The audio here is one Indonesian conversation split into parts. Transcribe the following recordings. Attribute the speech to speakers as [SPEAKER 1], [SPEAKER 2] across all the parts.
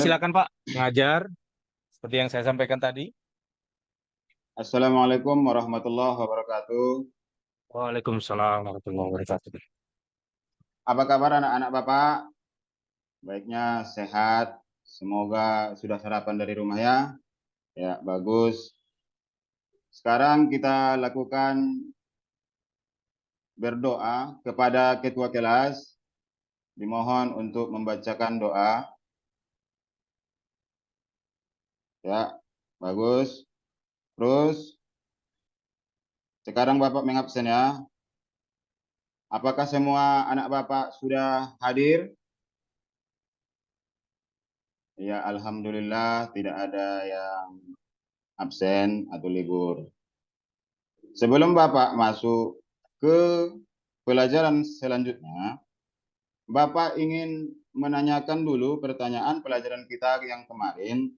[SPEAKER 1] Silakan Pak, mengajar seperti yang saya sampaikan tadi.
[SPEAKER 2] Assalamualaikum warahmatullahi wabarakatuh.
[SPEAKER 1] Waalaikumsalam warahmatullahi wabarakatuh.
[SPEAKER 2] Apa kabar anak-anak Bapak? Baiknya sehat. Semoga sudah sarapan dari rumah ya. Ya, bagus. Sekarang kita lakukan berdoa kepada ketua kelas. Dimohon untuk membacakan doa. Ya, bagus. Terus, sekarang Bapak mengabsen ya. Apakah semua anak Bapak sudah hadir? Ya, alhamdulillah tidak ada yang absen atau libur. Sebelum Bapak masuk ke pelajaran selanjutnya, Bapak ingin menanyakan dulu pertanyaan pelajaran kita yang kemarin.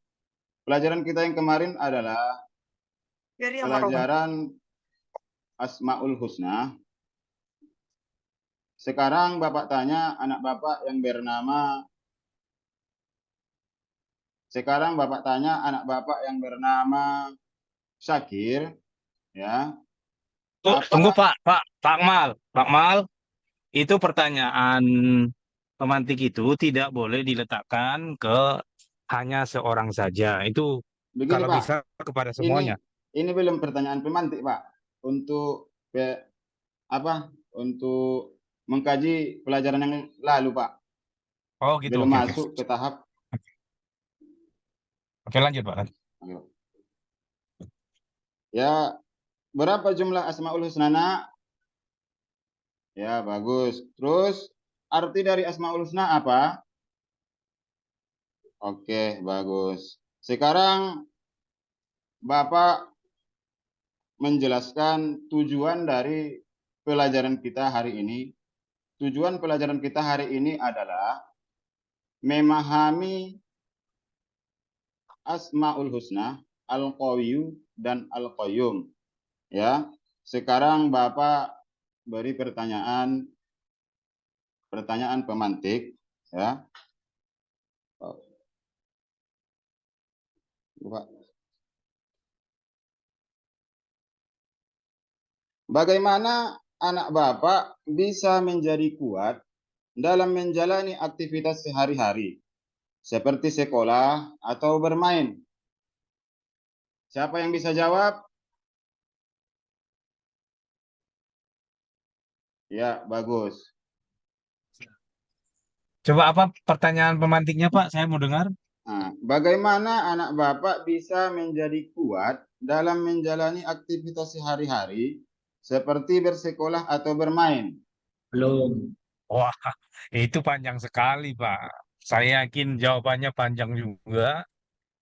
[SPEAKER 2] Pelajaran kita yang kemarin adalah pelajaran Asmaul Husna. Sekarang Bapak tanya anak Bapak yang bernama yang bernama Syakir, ya.
[SPEAKER 1] Tunggu
[SPEAKER 2] Apa
[SPEAKER 1] Pak Akmal. Pak Akmal, itu pertanyaan pemantik itu tidak boleh diletakkan ke hanya seorang saja. Itu
[SPEAKER 2] begini
[SPEAKER 1] kalau
[SPEAKER 2] Pak?
[SPEAKER 1] bisa kepada
[SPEAKER 2] Ini
[SPEAKER 1] semuanya.
[SPEAKER 2] ini belum pertanyaan pemantik Pak. Untuk apa? Untuk mengkaji pelajaran yang lalu Pak.
[SPEAKER 1] Oh gitu,
[SPEAKER 2] Belum
[SPEAKER 1] oke oke.
[SPEAKER 2] masuk ke tahap.
[SPEAKER 1] Oke lanjut Pak.
[SPEAKER 2] Ya, berapa jumlah Asmaul Husna, Nak? Ya, bagus. Terus arti dari Asmaul Husna apa? Oke, bagus. Sekarang Bapak menjelaskan tujuan dari pelajaran kita hari ini. Tujuan pelajaran kita hari ini adalah memahami Asmaul Husna, Al-Qawiyyu dan Al-Qayyum. Ya, sekarang Bapak beri pertanyaan pemantik. Ya, Bapak. Bagaimana anak Bapak bisa menjadi kuat dalam menjalani aktivitas sehari-hari, seperti sekolah atau bermain? Siapa yang bisa jawab? Ya, bagus.
[SPEAKER 1] Coba apa pertanyaan pemantiknya Pak? Saya mau dengar.
[SPEAKER 2] Nah, bagaimana anak Bapak bisa menjadi kuat dalam menjalani aktivitas sehari-hari, seperti bersekolah atau bermain?
[SPEAKER 1] Belum. Wah, itu panjang sekali, Pak. Saya yakin jawabannya panjang juga.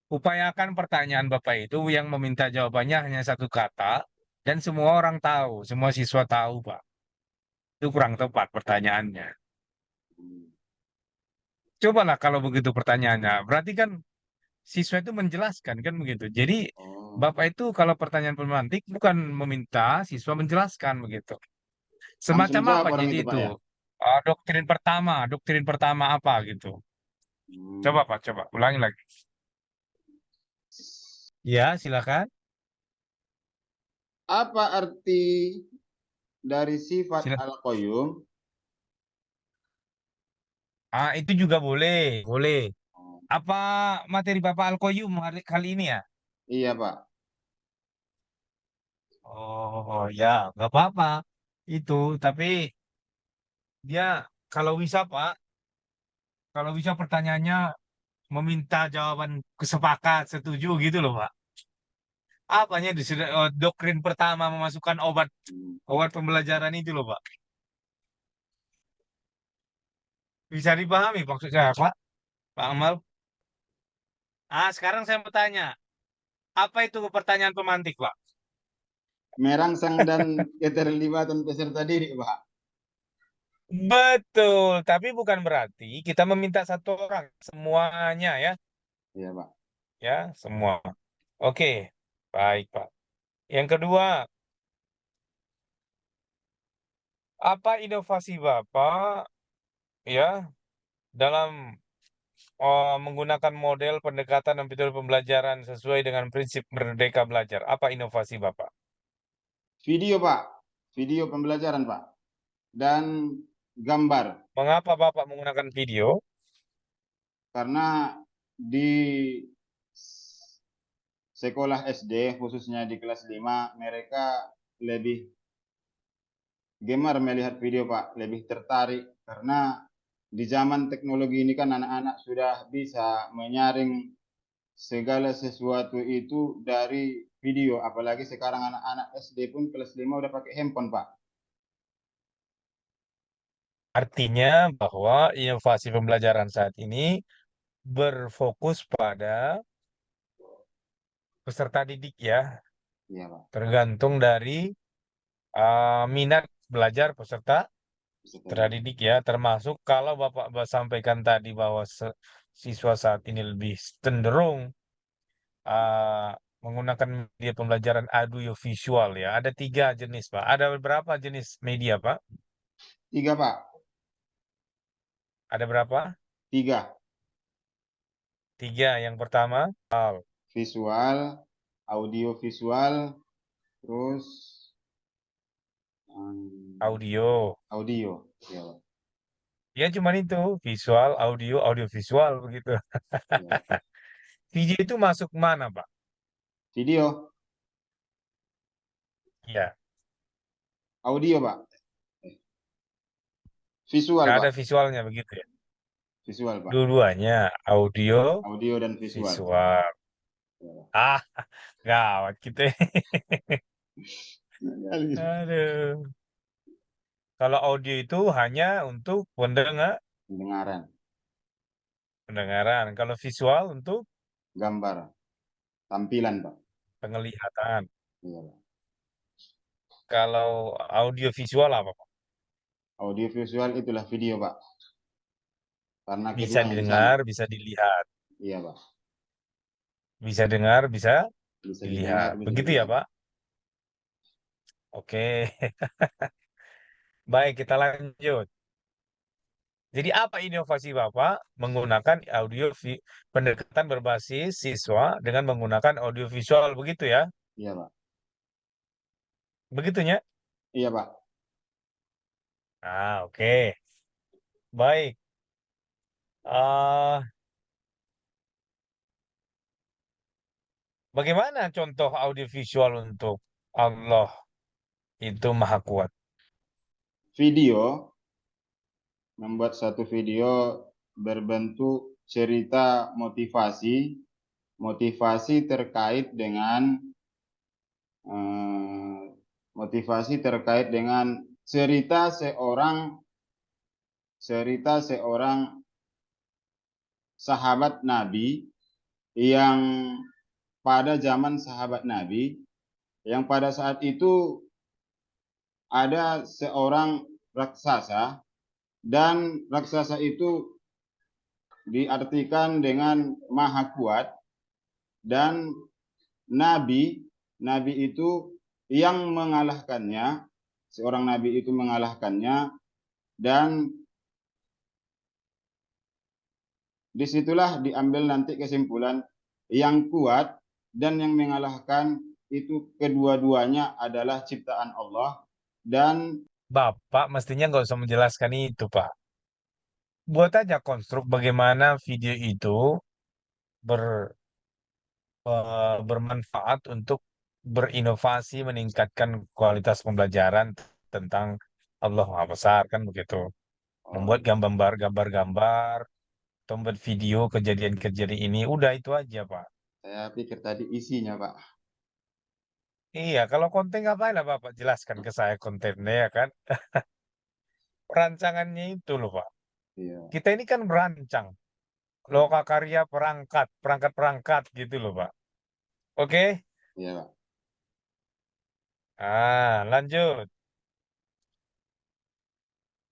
[SPEAKER 1] Upayakan pertanyaan Bapak itu yang meminta jawabannya hanya satu kata, dan semua orang tahu, semua siswa tahu, Pak. Itu kurang tepat pertanyaannya. Cobalah kalau begitu pertanyaannya. Berarti kan siswa itu menjelaskan, kan begitu. Jadi,
[SPEAKER 2] Oh,
[SPEAKER 1] Bapak itu kalau pertanyaan pemantik bukan meminta siswa menjelaskan, begitu.
[SPEAKER 2] langsung
[SPEAKER 1] Semacam apa
[SPEAKER 2] jawab orang
[SPEAKER 1] jadi
[SPEAKER 2] itu Pak
[SPEAKER 1] itu?
[SPEAKER 2] ya?
[SPEAKER 1] Doktrin pertama apa gitu?
[SPEAKER 2] Hmm.
[SPEAKER 1] Coba Pak, coba ulangi lagi. Ya, silakan.
[SPEAKER 2] Apa arti dari sifat
[SPEAKER 1] Sila.
[SPEAKER 2] al-qayyum?
[SPEAKER 1] Itu juga boleh, boleh. Apa materi Bapak Alkoyum kali ini ya?
[SPEAKER 2] Iya Pak.
[SPEAKER 1] Oh ya, nggak apa-apa. Itu, tapi dia kalau bisa Pak, kalau bisa pertanyaannya meminta jawaban kesepakat, setuju gitu loh Pak. Apanya di doktrin pertama memasukkan obat
[SPEAKER 2] Hmm.
[SPEAKER 1] obat pembelajaran itu loh Pak. Bisa dipahami maksud saya Pak, Pak Amal. Sekarang saya mau tanya, apa itu pertanyaan pemantik Pak?
[SPEAKER 2] Merangsang dan keterlibatan peserta didik Pak.
[SPEAKER 1] Betul, tapi bukan berarti kita meminta satu orang semuanya ya,
[SPEAKER 2] Iya Pak.
[SPEAKER 1] ya semua. Oke, baik Pak. Yang kedua, apa inovasi Bapak ya dalam menggunakan model pendekatan dan metode pembelajaran sesuai dengan prinsip Merdeka Belajar. Apa inovasi Bapak?
[SPEAKER 2] Video, Pak. Video pembelajaran, Pak. Dan gambar.
[SPEAKER 1] Mengapa Bapak menggunakan video?
[SPEAKER 2] Karena di sekolah SD, khususnya di kelas 5, mereka lebih gemar melihat video, Pak. Lebih tertarik. Karena di zaman teknologi ini kan anak-anak sudah bisa menyaring segala sesuatu itu dari video. Apalagi sekarang anak-anak SD pun kelas 5 udah pakai handphone, Pak.
[SPEAKER 1] Artinya bahwa inovasi pembelajaran saat ini berfokus pada peserta didik ya,
[SPEAKER 2] Iya, Pak.
[SPEAKER 1] tergantung dari minat belajar peserta
[SPEAKER 2] Bisa.
[SPEAKER 1] didik ya, termasuk kalau Bapak sampaikan tadi bahwa siswa saat ini lebih cenderung uh, menggunakan media pembelajaran audio visual ya. Ada 3 jenis, Pak. Ada berapa jenis media, Pak?
[SPEAKER 2] 3, Pak.
[SPEAKER 1] Ada berapa?
[SPEAKER 2] 3.
[SPEAKER 1] 3. Yang pertama,
[SPEAKER 2] Visual, audio visual, terus
[SPEAKER 1] audio.
[SPEAKER 2] audio. Iya, Pak.
[SPEAKER 1] Ya, cuman itu, visual, audio visual begitu.
[SPEAKER 2] Iya.
[SPEAKER 1] Video itu masuk mana, Pak?
[SPEAKER 2] Video,
[SPEAKER 1] Ya,
[SPEAKER 2] audio, Pak. Visual,
[SPEAKER 1] nggak ada
[SPEAKER 2] Pak.
[SPEAKER 1] visualnya begitu ya.
[SPEAKER 2] Visual, Pak.
[SPEAKER 1] Dua-duanya, audio,
[SPEAKER 2] Audio dan visual.
[SPEAKER 1] visual.
[SPEAKER 2] Iya, Pak.
[SPEAKER 1] Ah, gawat kita.
[SPEAKER 2] Nah,
[SPEAKER 1] Aduh. Kalau audio itu hanya untuk
[SPEAKER 2] pendengaran,
[SPEAKER 1] pendengaran. Kalau visual untuk
[SPEAKER 2] gambar, tampilan, Pak.
[SPEAKER 1] penglihatan.
[SPEAKER 2] Iya, Pak.
[SPEAKER 1] Kalau audio visual apa, Pak?
[SPEAKER 2] Audio visual itulah video, Pak. Karena
[SPEAKER 1] Bisa
[SPEAKER 2] keduanya sama.
[SPEAKER 1] didengar, bisa dilihat.
[SPEAKER 2] Iya, Pak.
[SPEAKER 1] Bisa dengar, bisa
[SPEAKER 2] Bisa didengar,
[SPEAKER 1] dilihat.
[SPEAKER 2] bisa
[SPEAKER 1] Begitu ya,
[SPEAKER 2] dilihat.
[SPEAKER 1] Pak? Oke. Baik, kita lanjut. Jadi apa inovasi Bapak menggunakan pendekatan berbasis siswa dengan menggunakan audio visual begitu ya?
[SPEAKER 2] Iya, Pak.
[SPEAKER 1] Begitunya?
[SPEAKER 2] Iya, Pak.
[SPEAKER 1] Oke. Baik. eh Bagaimana contoh audiovisual untuk Allah itu Maha Kuat?
[SPEAKER 2] Video, membuat satu video berbentuk cerita motivasi, motivasi terkait dengan eh, motivasi terkait dengan cerita seorang sahabat Nabi yang pada zaman sahabat Nabi yang pada saat itu ada seorang raksasa dan raksasa itu diartikan dengan maha kuat dan nabi nabi itu yang mengalahkannya, seorang nabi itu mengalahkannya, dan disitulah diambil nanti kesimpulan yang kuat dan yang mengalahkan itu kedua-duanya adalah ciptaan Allah. Dan
[SPEAKER 1] Bapak mestinya nggak usah menjelaskan itu, Pak. Buat aja konstruk bagaimana video itu ber, bermanfaat untuk berinovasi, meningkatkan kualitas pembelajaran tentang Allah Maha Besar, kan begitu.
[SPEAKER 2] oh,
[SPEAKER 1] Membuat gambar-gambar, atau membuat video kejadian-kejadian ini, udah itu aja, Pak.
[SPEAKER 2] saya pikir tadi isinya, Pak.
[SPEAKER 1] Iya, kalau konten ngapain lah Bapak jelaskan ke saya kontennya ya kan? Perancangannya itu loh Pak.
[SPEAKER 2] Iya,
[SPEAKER 1] Kita ini kan berancang. Lokakarya perangkat, perangkat-perangkat gitu loh Pak. Oke?
[SPEAKER 2] iya, Pak.
[SPEAKER 1] Lanjut.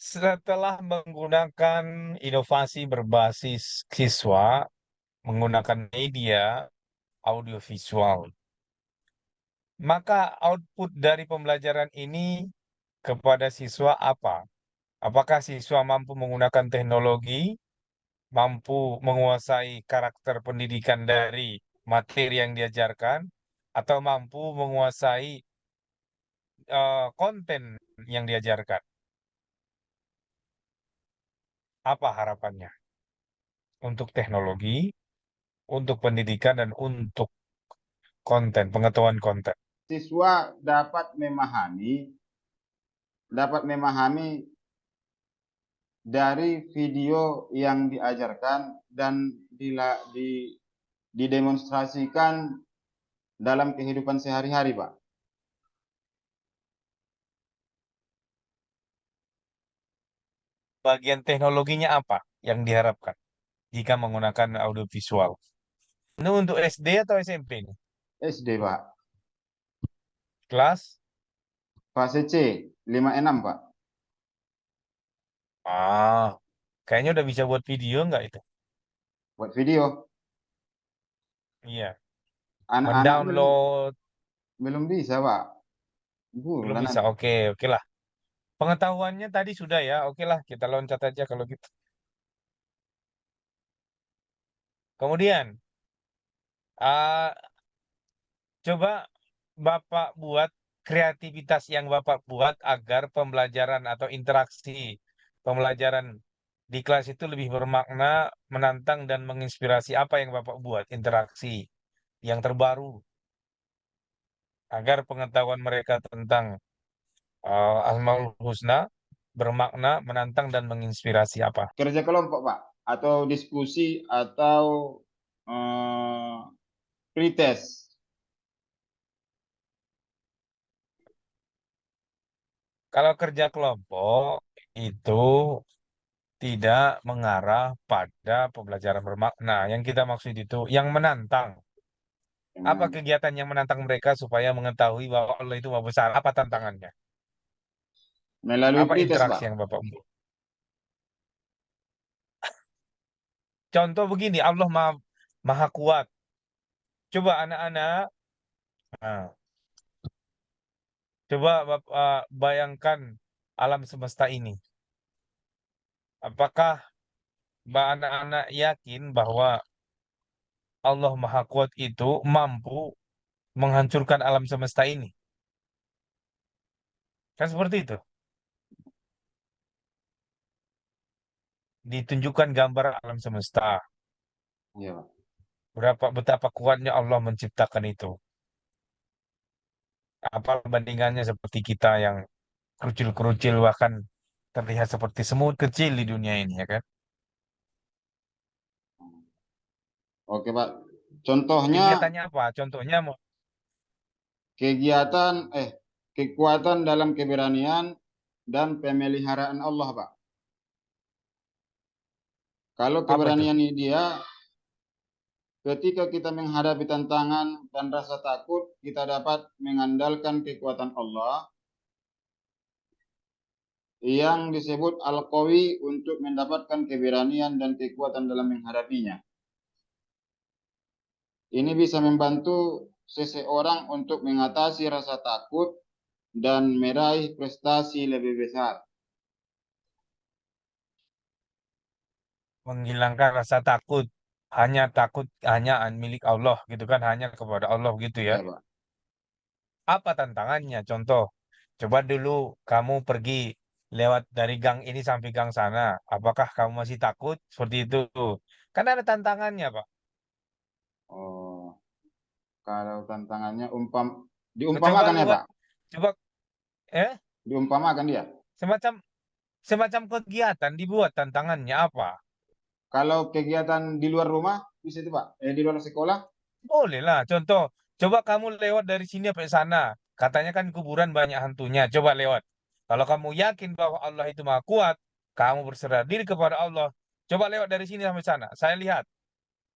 [SPEAKER 1] Setelah menggunakan inovasi berbasis siswa, menggunakan media audiovisual, maka output dari pembelajaran ini kepada siswa apa? Apakah siswa mampu menggunakan teknologi mampu menguasai karakter pendidikan dari materi yang diajarkan, atau mampu menguasai konten yang diajarkan. Apa harapannya untuk teknologi, untuk pendidikan, dan untuk konten, pengetahuan konten?
[SPEAKER 2] Siswa dapat memahami dari video yang diajarkan dan didemonstrasikan dalam kehidupan sehari-hari, Pak.
[SPEAKER 1] Bagian teknologinya apa yang diharapkan jika menggunakan audiovisual? Ini untuk SD atau SMP nih?
[SPEAKER 2] SD, Pak.
[SPEAKER 1] Kelas?
[SPEAKER 2] Fase C, 5 6, Pak.
[SPEAKER 1] Ah, kayaknya udah bisa buat video nggak itu?
[SPEAKER 2] Buat video.
[SPEAKER 1] Iya.
[SPEAKER 2] Anak-anak belum
[SPEAKER 1] Mendownload
[SPEAKER 2] belum bisa, Pak.
[SPEAKER 1] belum
[SPEAKER 2] Lah
[SPEAKER 1] bisa.
[SPEAKER 2] nanti.
[SPEAKER 1] Oke, oke lah. Pengetahuannya tadi sudah ya. Oke lah, kita loncat aja kalau gitu. Kemudian, ah, coba Bapak buat kreativitas yang Bapak buat agar pembelajaran atau interaksi pembelajaran di kelas itu lebih bermakna, menantang, dan menginspirasi. Apa yang Bapak buat? Interaksi yang terbaru agar pengetahuan mereka tentang Asmaul Husna bermakna, menantang, dan menginspirasi apa?
[SPEAKER 2] Kerja kelompok, Pak, atau diskusi atau eh, pretest.
[SPEAKER 1] Kalau kerja kelompok itu tidak mengarah pada pembelajaran bermakna. Yang kita maksud itu yang menantang. Apa
[SPEAKER 2] Dengan
[SPEAKER 1] kegiatan yang menantang mereka supaya mengetahui bahwa Allah itu Maha Besar? Apa tantangannya?
[SPEAKER 2] melalui
[SPEAKER 1] Apa
[SPEAKER 2] pretest,
[SPEAKER 1] interaksi
[SPEAKER 2] Pak.
[SPEAKER 1] yang Bapak buat? Contoh begini, Allah Maha, Maha Kuat. Coba anak-anak, nah, coba Bapak bayangkan alam semesta ini. Apakah anak-anak yakin bahwa Allah Maha Kuat itu mampu menghancurkan alam semesta ini? Kan seperti itu. Ditunjukkan gambar alam semesta.
[SPEAKER 2] Iya, Pak.
[SPEAKER 1] Betapa kuatnya Allah menciptakan itu. Apa bandingannya seperti kita yang kerucil-kerucil bahkan terlihat seperti semut kecil di dunia ini ya kan?
[SPEAKER 2] Oke, Pak. Contohnya
[SPEAKER 1] Kegiatannya apa? Contohnya
[SPEAKER 2] kegiatan kekuatan dalam keberanian dan pemeliharaan Allah, Pak. Kalau
[SPEAKER 1] apa itu?
[SPEAKER 2] keberanian ini dia ketika kita menghadapi tantangan dan rasa takut, kita dapat mengandalkan kekuatan Allah yang disebut Al-Qawi untuk mendapatkan keberanian dan kekuatan dalam menghadapinya. Ini bisa membantu seseorang untuk mengatasi rasa takut dan meraih prestasi lebih besar.
[SPEAKER 1] Menghilangkan rasa takut hanya milik Allah gitu kan, hanya kepada Allah gitu ya.
[SPEAKER 2] Ya, Pak.
[SPEAKER 1] Apa tantangannya? Contoh, coba dulu kamu pergi lewat dari gang ini sampai gang sana. Apakah kamu masih takut? Seperti itu. Kan ada tantangannya, Pak.
[SPEAKER 2] Oh, kalau tantangannya
[SPEAKER 1] Coba
[SPEAKER 2] diumpamakan ya,
[SPEAKER 1] lewat,
[SPEAKER 2] Pak.
[SPEAKER 1] coba eh
[SPEAKER 2] Diumpamakan dia.
[SPEAKER 1] semacam semacam kegiatan dibuat tantangannya apa?
[SPEAKER 2] Kalau kegiatan di luar rumah bisa itu, Pak. Di luar sekolah.
[SPEAKER 1] Boleh lah. Contoh, coba kamu lewat dari sini sampai sana. Katanya kan kuburan banyak hantunya. Coba lewat. Kalau kamu yakin bahwa Allah itu Maha Kuat, kamu berserah diri kepada Allah. Coba lewat dari sini sampai sana. Saya lihat,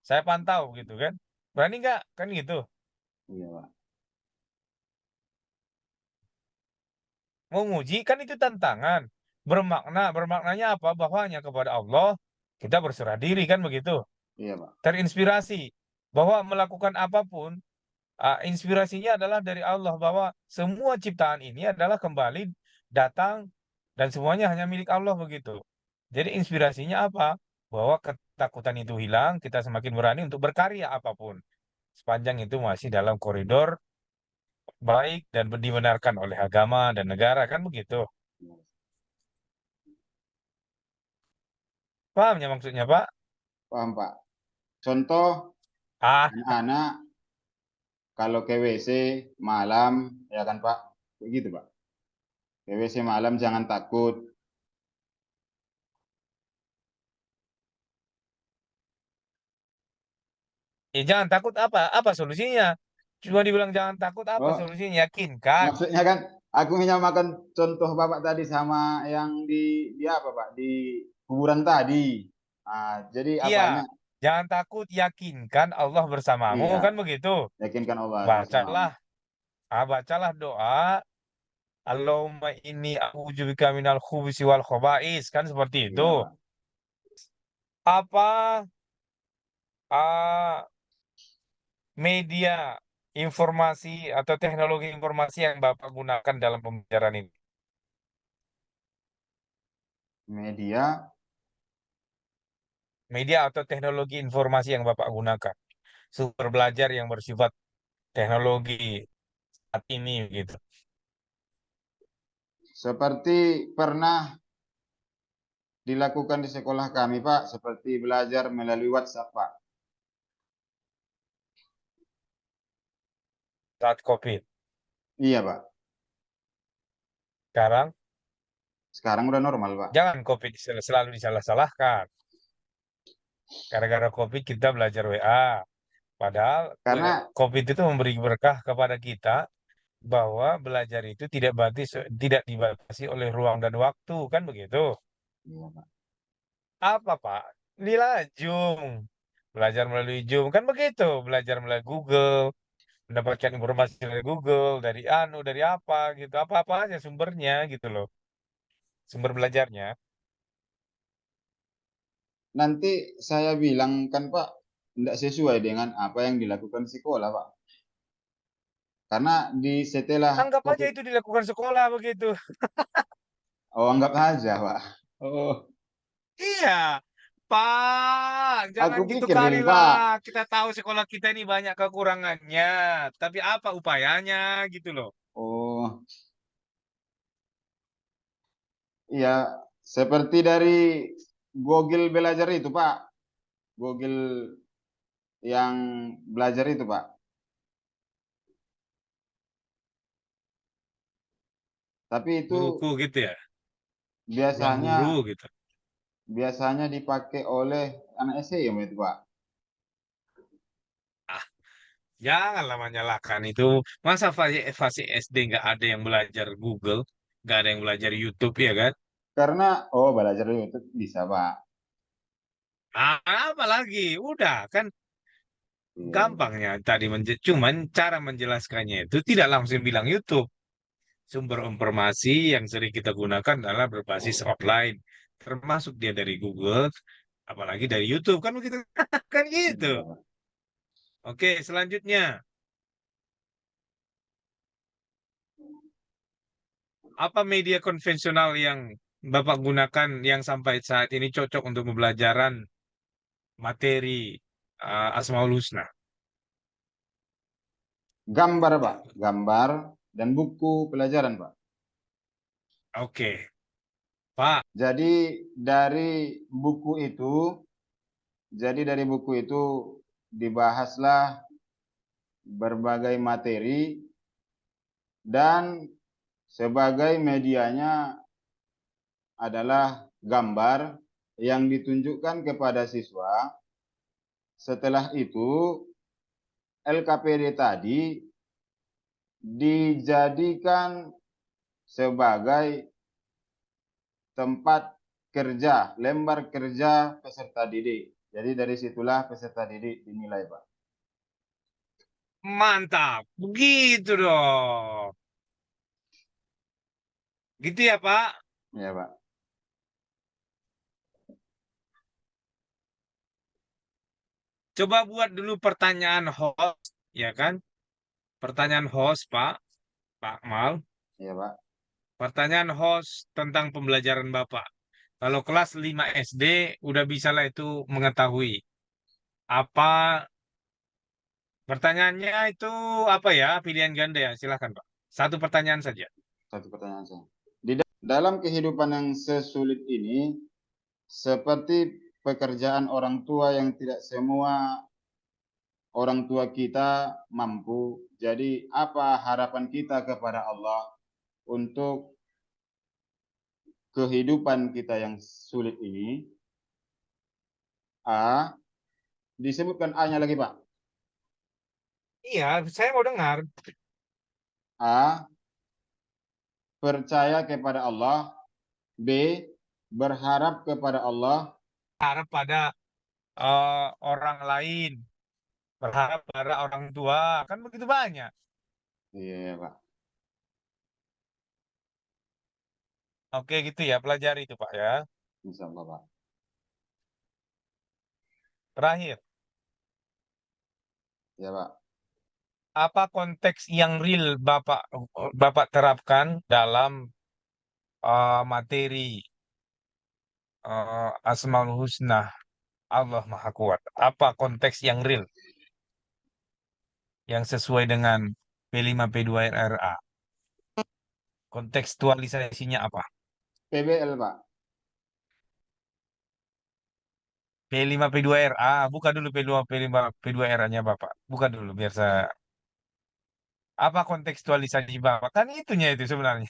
[SPEAKER 1] saya pantau gitu kan. Berani nggak? Kan gitu.
[SPEAKER 2] Iya, Pak.
[SPEAKER 1] Mau nguji kan itu tantangan. Bermaknanya apa? Bahwa hanya kepada Allah kita berserah diri kan begitu.
[SPEAKER 2] Iya, Pak.
[SPEAKER 1] Terinspirasi bahwa melakukan apapun, inspirasinya adalah dari Allah bahwa semua ciptaan ini adalah kembali datang dan semuanya hanya milik Allah begitu. Jadi inspirasinya apa? Bahwa takutan itu hilang, kita semakin berani untuk berkarya apapun. Sepanjang itu masih dalam koridor baik dan dibenarkan oleh agama dan negara, kan begitu. Paham ya maksudnya, Pak?
[SPEAKER 2] Paham, Pak. Contoh,
[SPEAKER 1] Ah,
[SPEAKER 2] anak-anak kalau ke WC malam, ya kan, Pak? Begitu, Pak. Ke WC malam jangan takut.
[SPEAKER 1] ya jangan takut apa? Apa solusinya? Cuma dibilang jangan takut, apa
[SPEAKER 2] Oh,
[SPEAKER 1] solusinya? Yakinkan.
[SPEAKER 2] maksudnya kan aku menyamakan contoh Bapak tadi sama yang di apa, Pak? Di kuburan tadi. Jadi
[SPEAKER 1] Iya,
[SPEAKER 2] apanya?
[SPEAKER 1] jangan takut, yakinkan Allah bersamamu,
[SPEAKER 2] Iya,
[SPEAKER 1] kan begitu.
[SPEAKER 2] yakinkan Allah bersamamu.
[SPEAKER 1] Bacalah, bacalah doa. Allahumma inni a'udzubika minal khubusi wal khaba'is, kan seperti itu.
[SPEAKER 2] Iya, Pak.
[SPEAKER 1] Apa ah, media informasi atau teknologi informasi yang Bapak gunakan dalam pembelajaran ini?
[SPEAKER 2] Media
[SPEAKER 1] Media atau teknologi informasi yang Bapak gunakan. Sumber belajar yang bersifat teknologi saat ini gitu.
[SPEAKER 2] seperti pernah dilakukan di sekolah kami, Pak, seperti belajar melalui WhatsApp, Pak.
[SPEAKER 1] Saat COVID.
[SPEAKER 2] Iya, Pak.
[SPEAKER 1] Sekarang,
[SPEAKER 2] Sekarang udah normal, Pak.
[SPEAKER 1] jangan COVID selalu disalah-salahkan. Gara-gara COVID kita belajar WA. Padahal
[SPEAKER 2] Karena
[SPEAKER 1] COVID itu memberi berkah kepada kita bahwa belajar itu tidak dibatasi oleh ruang dan waktu, kan begitu?
[SPEAKER 2] iya, Pak.
[SPEAKER 1] Apa, Pak? Inilah Zoom. Belajar melalui Zoom, kan begitu? Belajar melalui Google, mendapatkan informasi dari Google, dari apa gitu. Apa-apa aja sumbernya gitu loh. Sumber belajarnya.
[SPEAKER 2] Nanti saya bilang kan, Pak, tidak sesuai dengan apa yang dilakukan sekolah, Pak. Karena setelah
[SPEAKER 1] Anggap aja
[SPEAKER 2] COVID,
[SPEAKER 1] itu dilakukan sekolah begitu.
[SPEAKER 2] oh anggap aja, Pak. Oh,
[SPEAKER 1] Iya, Pak,
[SPEAKER 2] aku
[SPEAKER 1] jangan gitu
[SPEAKER 2] pikir
[SPEAKER 1] kali
[SPEAKER 2] ini,
[SPEAKER 1] lah.
[SPEAKER 2] Pak.
[SPEAKER 1] Kita tahu sekolah kita ini banyak kekurangannya, tapi apa upayanya gitu loh.
[SPEAKER 2] Oh, iya, seperti dari Google belajar itu, Pak. Google yang belajar itu, Pak. Tapi itu
[SPEAKER 1] Guruku gitu ya, ruang
[SPEAKER 2] biasanya
[SPEAKER 1] guru gitu.
[SPEAKER 2] biasanya dipakai oleh anak SEM itu, Pak.
[SPEAKER 1] Ah, janganlah menyalahkan itu. Masa fase SD nggak ada yang belajar Google, nggak ada yang belajar YouTube ya kan?
[SPEAKER 2] Karena oh belajar itu bisa, Pak.
[SPEAKER 1] Apa lagi? Udah kan
[SPEAKER 2] Iya, iya.
[SPEAKER 1] gampangnya tadi cuman cara menjelaskannya itu tidak langsung bilang YouTube. Sumber informasi yang sering kita gunakan adalah berbasis offline, termasuk dia dari Google, apalagi dari YouTube kan begitu kan gitu.
[SPEAKER 2] Iya, Pak.
[SPEAKER 1] Oke, selanjutnya apa media konvensional yang Bapak gunakan yang sampai saat ini cocok untuk pembelajaran materi Asmaul Husna?
[SPEAKER 2] Gambar, Pak. Gambar dan buku pelajaran, Pak.
[SPEAKER 1] Oke, Pak.
[SPEAKER 2] Jadi dari buku itu, dari buku itu dibahaslah berbagai materi dan sebagai medianya adalah gambar yang ditunjukkan kepada siswa. Setelah itu LKPD tadi dijadikan sebagai tempat kerja, lembar kerja peserta didik. Jadi dari situlah peserta didik dinilai, Pak.
[SPEAKER 1] Mantap, begitu dong. Gitu ya, Pak.
[SPEAKER 2] Ya, Pak.
[SPEAKER 1] Coba buat dulu pertanyaan host, ya kan? Pertanyaan host, Pak Mal.
[SPEAKER 2] Ya, Pak.
[SPEAKER 1] Pertanyaan host tentang pembelajaran Bapak. Kalau kelas 5 SD udah bisa lah itu mengetahui apa pertanyaannya itu apa ya? Pilihan ganda ya. Silakan, Pak. Satu pertanyaan saja.
[SPEAKER 2] Satu pertanyaan saya. Dalam kehidupan yang sesulit ini, seperti pekerjaan orang tua yang tidak semua orang tua kita mampu. Jadi apa harapan kita kepada Allah untuk kehidupan kita yang sulit ini? A. Disebutkan A-nya lagi, Pak.
[SPEAKER 1] Iya, saya mau dengar.
[SPEAKER 2] A. Percaya kepada Allah. B. Berharap kepada Allah.
[SPEAKER 1] Harap pada orang lain, berharap pada orang tua, kan begitu banyak.
[SPEAKER 2] Iya, Pak.
[SPEAKER 1] Oke, gitu ya, pelajari itu, Pak ya.
[SPEAKER 2] Insya Allah, Pak.
[SPEAKER 1] Terakhir,
[SPEAKER 2] Ya, Pak.
[SPEAKER 1] apa konteks yang real Bapak Bapak terapkan dalam materi Asmaul Husna Allah Maha Kuat? Apa konteks yang real yang sesuai dengan P5 P2 RRA? Kontekstualisasinya apa?
[SPEAKER 2] PBL, Pak.
[SPEAKER 1] P5 P2 RA, buka dulu P2 P5 P2 RA-nya Bapak. Buka dulu biar saya apa kontekstualisasi Bapak? Kan itunya itu sebenarnya.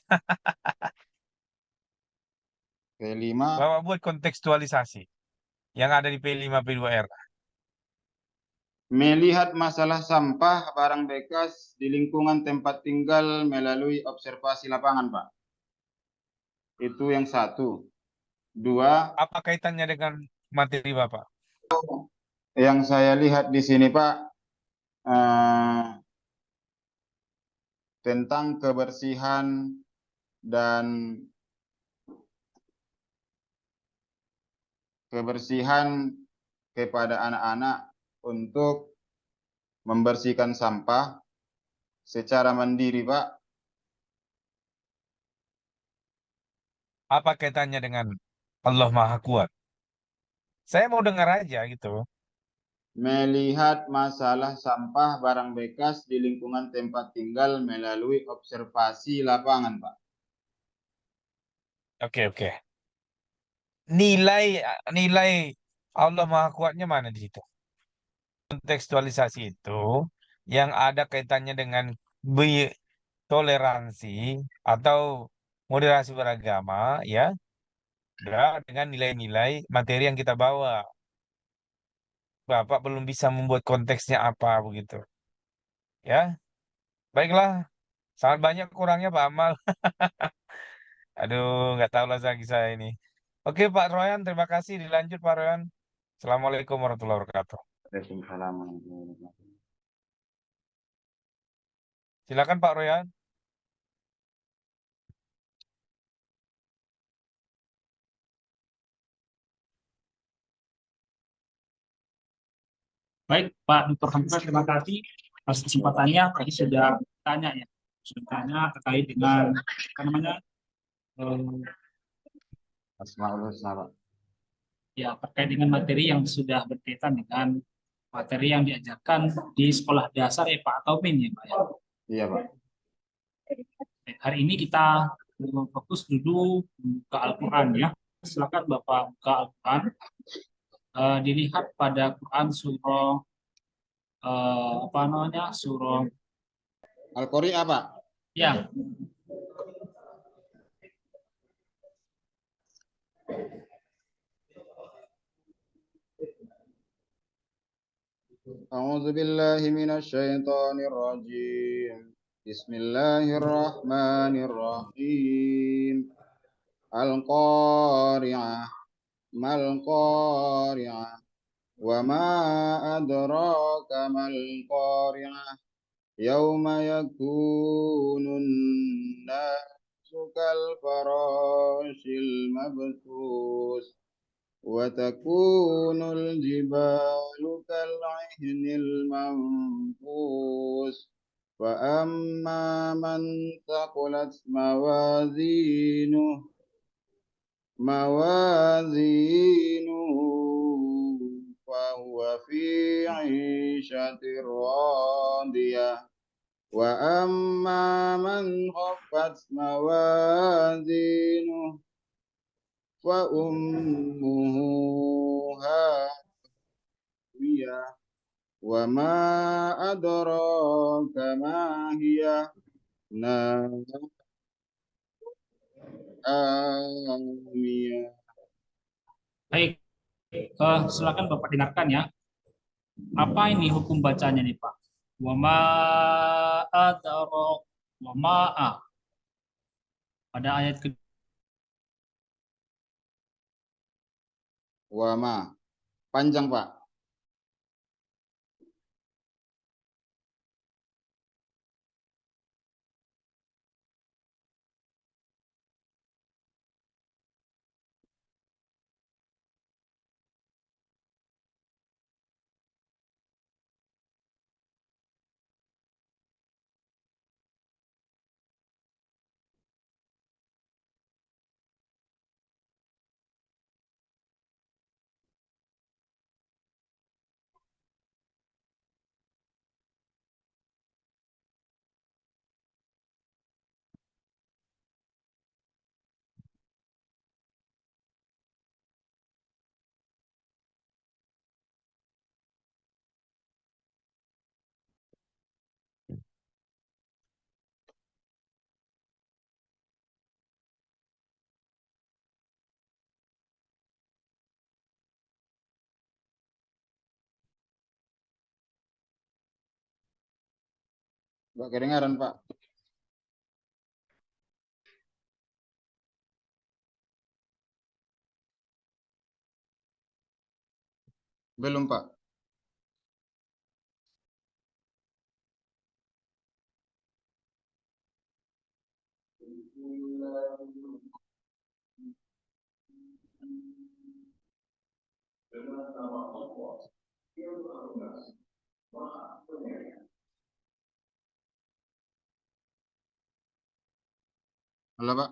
[SPEAKER 2] Kelima,
[SPEAKER 1] Bapak buat kontekstualisasi yang ada di P5 P2 RA.
[SPEAKER 2] melihat masalah sampah barang bekas di lingkungan tempat tinggal melalui observasi lapangan, Pak. Itu yang satu. Dua,
[SPEAKER 1] Apa kaitannya dengan materi Bapak?
[SPEAKER 2] yang saya lihat di sini, Pak, eh, tentang kebersihan dan kebersihan kepada anak-anak untuk membersihkan sampah secara mandiri, Pak.
[SPEAKER 1] Apa kaitannya dengan Allah Maha Kuat? Saya mau dengar aja gitu.
[SPEAKER 2] Melihat masalah sampah barang bekas di lingkungan tempat tinggal melalui observasi lapangan, Pak.
[SPEAKER 1] Oke, oke. Nilai nilai Allah Maha Kuatnya mana di situ? Kontekstualisasi itu yang ada kaitannya dengan toleransi atau moderasi beragama ya, dengan nilai-nilai materi yang kita bawa. Bapak belum bisa membuat konteksnya apa begitu. Ya, baiklah. Sangat banyak kurangnya Pak Amal. Aduh, nggak tahu lah lagi saya ini. Oke Pak Royan, terima kasih. Dilanjut Pak Royan. Assalamualaikum warahmatullahi wabarakatuh.
[SPEAKER 2] Waalaikumsalam.
[SPEAKER 1] Silakan Pak Royan.
[SPEAKER 3] Baik, Pak Dr. Hamka, terima kasih atas kesempatannya. Tadi sudah tanya ya, sudah tanya terkait dengan apa namanya, eh,
[SPEAKER 2] Asmaul Husna, Pak.
[SPEAKER 3] ya terkait dengan materi yang sudah berkaitan dengan materi yang diajarkan di sekolah dasar ya Pak atau min ya Pak ya.
[SPEAKER 2] Iya, Pak.
[SPEAKER 3] Baik, hari ini kita fokus dulu ke Al-Quran ya. Silakan Bapak buka Al-Quran. Dilihat pada Quran surah apa namanya surah
[SPEAKER 2] Al-Qori apa?
[SPEAKER 3] ya.
[SPEAKER 2] أعوذ بالله من الشيطان الرجيم. بسم الله الرحمن الرحيم. القارعة. ما القارعة. وما أدراك ما القارعة. يوم يكون الناس كالفراش المبثوث وتكون الجبال كالعهن المنفوش فأما من ثقلت موازينه موازينه فهو في عيشة راضية وأما من خفت موازينه فأمه هاوية وما أدراك ما هي نار آمية.
[SPEAKER 3] Baik, silakan Bapak dengarkan ya. Apa ini hukum bacanya nih Pak? Wama adarok wama'a. Pada ayat kedua.
[SPEAKER 2] Wama panjang Pak. Pak kedengaran Pak? Belum Pak. Halo Pak.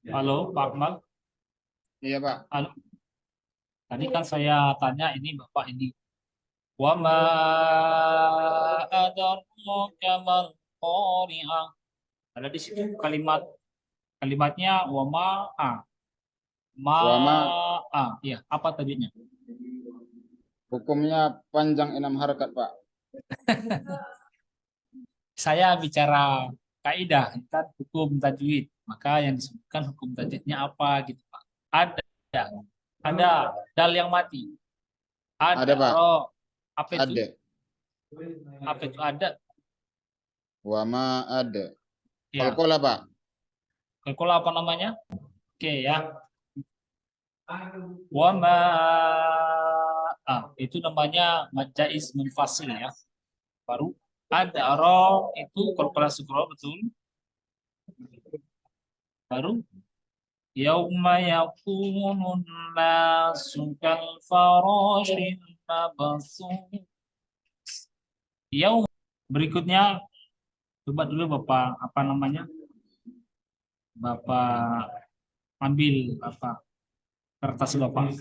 [SPEAKER 3] Halo Pak Akmal.
[SPEAKER 2] Iya Pak.
[SPEAKER 3] Halo. Tadi kan saya tanya ini Bapak ini. Wama adaraka mal qari'ah. Ada di situ kalimatnya wama'a.
[SPEAKER 2] Wama
[SPEAKER 3] Ma'a. Ya, apa tadinya?
[SPEAKER 2] hukumnya panjang 6 harakat Pak.
[SPEAKER 3] Saya bicara kaidah kan hukum tajwid. Maka yang disebutkan hukum tajwidnya apa gitu Pak? Ada, ada dal yang mati.
[SPEAKER 2] Ada
[SPEAKER 3] Ada
[SPEAKER 2] Pak.
[SPEAKER 3] ro. Apa itu?
[SPEAKER 2] Ada.
[SPEAKER 3] Apa itu ada?
[SPEAKER 2] Wama ada.
[SPEAKER 3] Ya.
[SPEAKER 2] Qalqalah Pak.
[SPEAKER 3] Kalau apa namanya? Oke ya. Wama itu namanya majais munfasil ya. Baru ada ro itu kalau kelas scroll betul. Baru yauma yakunun nasu kal farashil mabthus. Yaum berikutnya Coba dulu Bapak apa namanya? Bapak ambil apa kertas Bapak.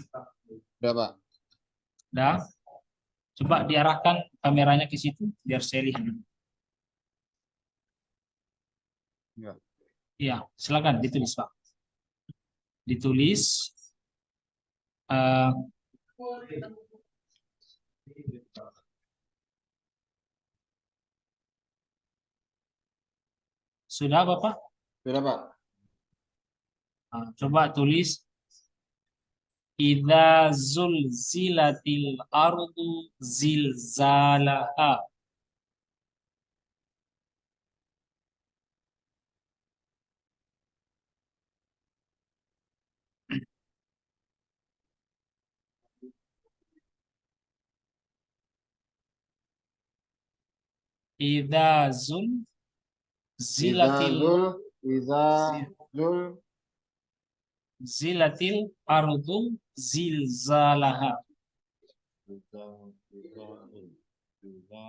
[SPEAKER 2] Berapa?
[SPEAKER 3] Dah. Coba diarahkan kameranya ke situ biar saya lihat.
[SPEAKER 2] Ya.
[SPEAKER 3] Iya, silakan ditulis Pak. Ditulis eh, sudah Bapak?
[SPEAKER 2] Sudah Pak.
[SPEAKER 3] Coba tulis idza zulzilatil ardu zilzalaha. Idza
[SPEAKER 2] Iza
[SPEAKER 3] zulzilatil
[SPEAKER 2] zul, iza zul,
[SPEAKER 3] zilatil ardu zilzalaha.
[SPEAKER 2] iza, iza, iza,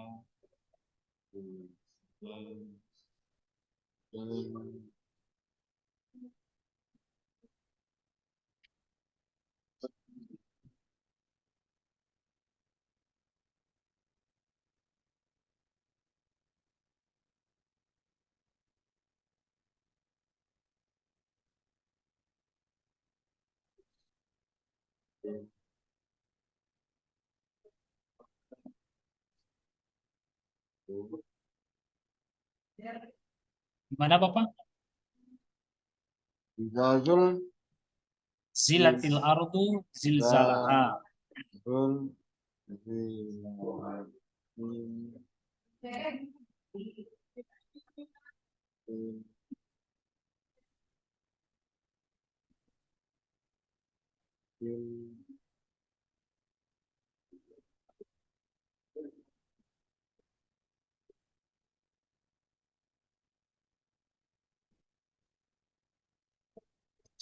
[SPEAKER 3] Gimana Bapak?
[SPEAKER 2] iza zul,
[SPEAKER 3] Zilatil ardu zilzalaha.
[SPEAKER 2] zul,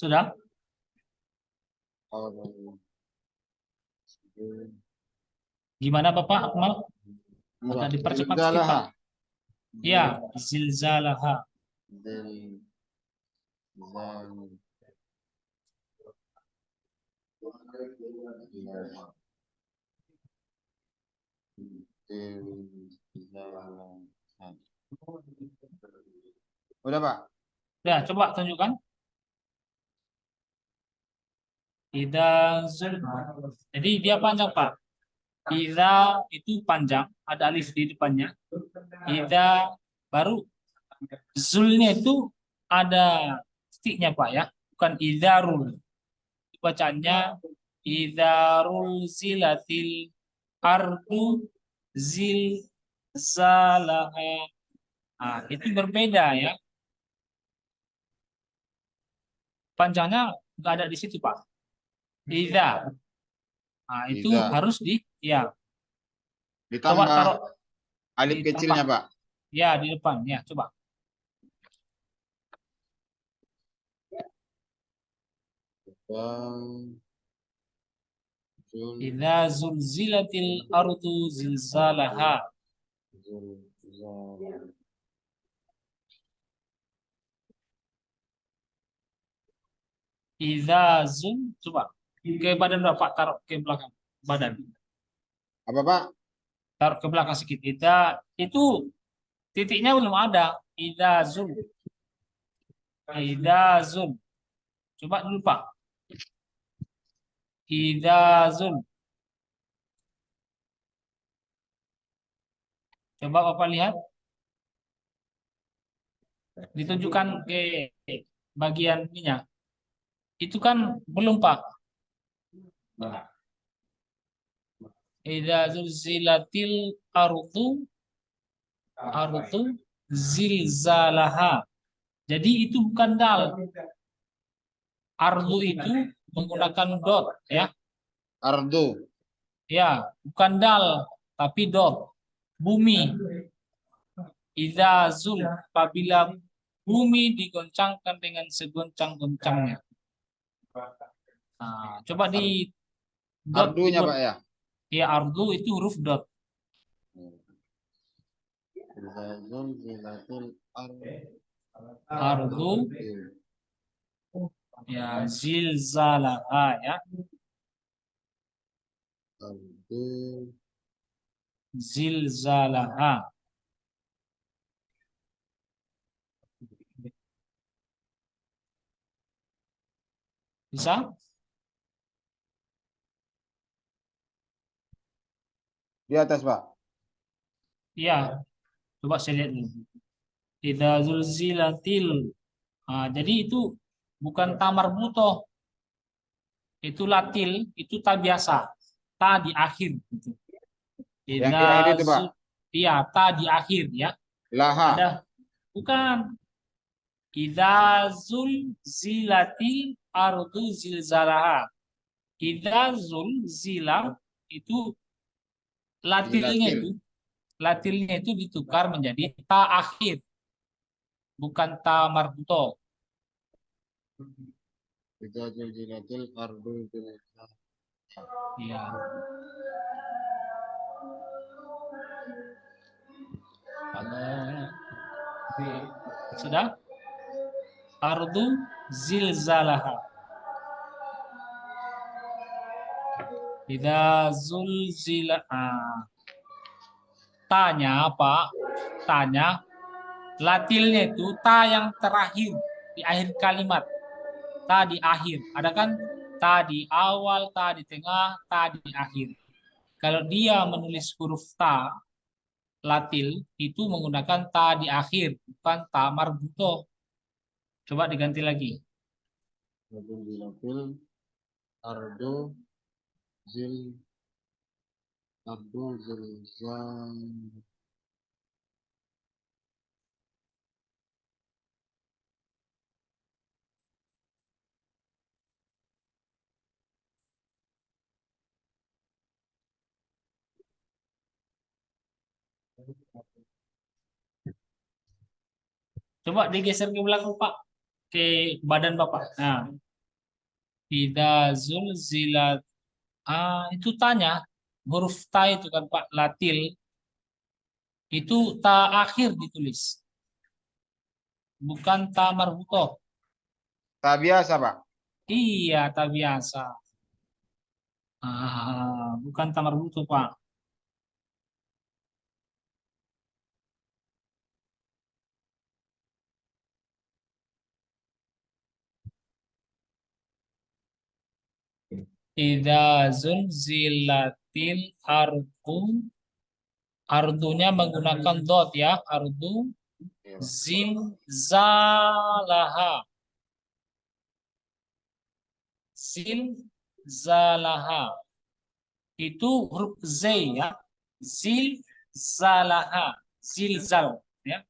[SPEAKER 3] Sudah? Gimana Bapak Akmal? Agak dipercepat sedikit Pak. Ya, zilzalaha.
[SPEAKER 2] Udah Pak.
[SPEAKER 3] Udah, coba tunjukkan. Idza zul. Jadi dia panjang Pak. Idza itu panjang, ada alif di depannya. Idza baru zulnya itu ada titiknya Pak ya, bukan idzarul. Bacaannya idzarul zilatil ardu zilzalaha. Nah, itu berbeda ya. Panjangnya nggak ada di situ Pak. Idza. Nah, itu
[SPEAKER 2] Idza.
[SPEAKER 3] harus ya. Coba
[SPEAKER 2] Ditambah
[SPEAKER 3] taruh
[SPEAKER 2] alif
[SPEAKER 3] di
[SPEAKER 2] kecilnya
[SPEAKER 3] tempat.
[SPEAKER 2] Pak.
[SPEAKER 3] Ya, di depan ya, coba. Idza zulzilatil ardu zilzalaha. Idza zul, coba ke badan Bapak, taruh ke belakang badan.
[SPEAKER 2] Apa Pak?
[SPEAKER 3] Taruh ke belakang sedikit. Idza itu titiknya belum ada. Idza zul. Idza zul. Coba dulu Pak. Idza zul. Coba Bapak lihat. Ditunjukkan ke bagian ininya. Itu kan belum Pak. Idza zulzilatil ardu zilzalaha. Jadi itu bukan dal. Ardu itu menggunakan dot ya.
[SPEAKER 2] Ardu.
[SPEAKER 3] Ya, bukan dal tapi dot. Bumi. Idza zul, apabila bumi digoncangkan dengan segoncang-goncangnya. Nah, coba di dot
[SPEAKER 2] Ardunya Pak ya.
[SPEAKER 3] Ya, ardu itu huruf dot.
[SPEAKER 2] إذا زلزلت الأرض
[SPEAKER 3] Ardu ya zilzalaha ya.
[SPEAKER 2] الأرض
[SPEAKER 3] Zilzalaha. Bisa?
[SPEAKER 2] di atas, Pak.
[SPEAKER 3] Iya. Coba saya lihat dulu. Idza zulzilatil. Nah, jadi itu bukan tamar butoh. Itu latil, itu ta biasa. Ta di akhir gitu.
[SPEAKER 2] Yang di akhir itu, Pak.
[SPEAKER 3] Iya, ta di akhir ya.
[SPEAKER 2] Laha.
[SPEAKER 3] Ada bukan. Idza zulzilatil ardu zilzalaha. Idza zulzila itu
[SPEAKER 2] Zilatil.
[SPEAKER 3] latilnya itu ditukar menjadi ta akhir, bukan ta marbuto.
[SPEAKER 2] إذا زلزلت الأرض زلزالها.
[SPEAKER 3] Iya. Sudah? Ardu zilzalaha. Idza zulzila. Tanya apa? Tanya latilnya itu ta yang terakhir di akhir kalimat. Ta di akhir. Ada kan ta di awal, ta di tengah, ta di akhir. Kalau dia menulis huruf ta latil itu menggunakan ta di akhir, bukan ta marbuto. Coba diganti lagi.
[SPEAKER 2] Zulzilatil ardu zilzal.
[SPEAKER 3] Coba digeser ke belakang Pak, ke badan Bapak. Nah, idza zulzilat. Itu tanya huruf ta itu kan Pak latil itu ta akhir ditulis, bukan ta marbutoh.
[SPEAKER 2] Tak biasa, Pak.
[SPEAKER 3] Iya, ta biasa. Bukan ta marbutoh Pak. Idza zulzilatil ardu. Ardunya menggunakan dot ya, ardu
[SPEAKER 2] Iya, Pak.
[SPEAKER 3] zilzalaha. Zilzalaha. Itu huruf Z ya. Zilzalaha. Zilzal ya.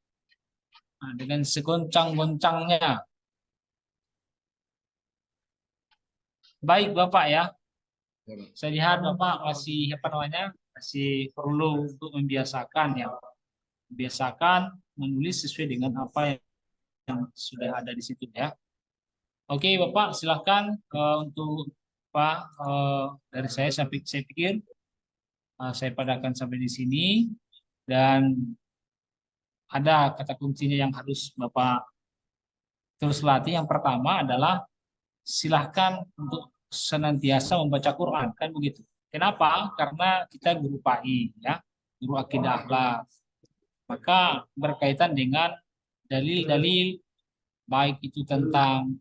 [SPEAKER 3] Nah, dengan segoncang-goncangnya. Baik Bapak ya.
[SPEAKER 2] Iya, Pak.
[SPEAKER 3] Saya lihat Bapak masih apa namanya? Masih perlu untuk membiasakan ya. Biasakan menulis sesuai dengan apa yang sudah ada di situ ya. Oke Bapak, silahkan untuk Pak dari saya pikir saya padakan sampai di sini dan ada kata kuncinya yang harus Bapak terus latih. Yang pertama adalah silahkan untuk senantiasa membaca Quran kan begitu. Kenapa? Karena kita guru PAI ya, guru akidah akhlak. Maka berkaitan dengan dalil-dalil baik itu tentang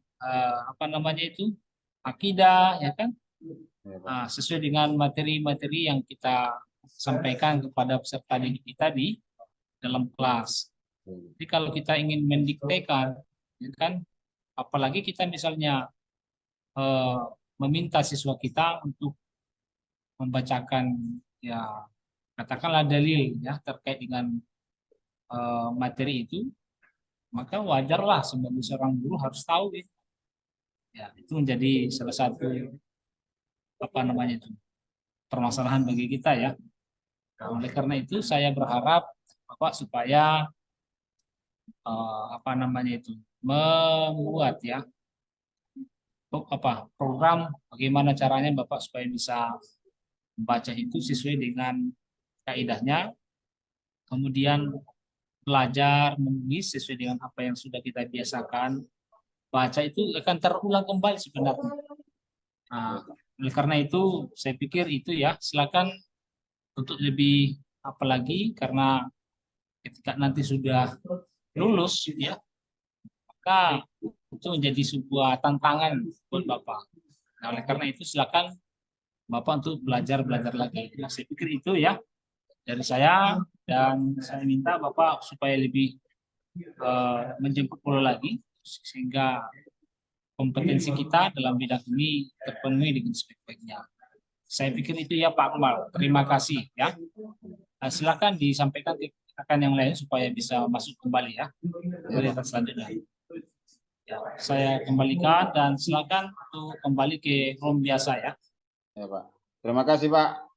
[SPEAKER 3] apa namanya itu akidah ya kan.
[SPEAKER 2] Iya, Pak.
[SPEAKER 3] Sesuai dengan materi-materi yang kita sampaikan kepada peserta didik kita di dalam kelas. Jadi kalau kita ingin mendiktekan, ya kan, apalagi kita misalnya meminta siswa kita untuk membacakan ya katakanlah dalil ya terkait dengan materi itu, maka wajarlah sebagai seorang guru harus tahu ya. Ya, itu menjadi salah satu apa namanya itu permasalahan bagi kita ya. Nah, oleh karena itu saya berharap Bapak supaya apa namanya itu membuat ya program bagaimana caranya Bapak supaya bisa membaca itu sesuai dengan kaidahnya. Kemudian belajar menulis sesuai dengan apa yang sudah kita biasakan, baca itu akan terulang kembali sebenarnya. Nah, oleh karena itu saya pikir itu ya, silakan untuk lebih apalagi karena ketika nanti sudah lulus ya, maka itu menjadi sebuah tantangan buat Bapak. Nah, oleh karena itu silakan Bapak untuk belajar lagi. Nah, saya pikir itu ya dari saya, dan saya minta Bapak supaya lebih menjemput bola lagi sehingga kompetensi kita dalam bidang ini terpenuhi dengan sebaik-baiknya. Saya pikir itu ya Pak Akmal. Terima kasih ya. Nah, silakan disampaikan akan yang lain supaya bisa masuk kembali ya. Kegiatan selanjutnya. Ya, saya kembalikan dan silakan untuk kembali ke room biasa ya.
[SPEAKER 2] Ya Pak. Terima kasih Pak.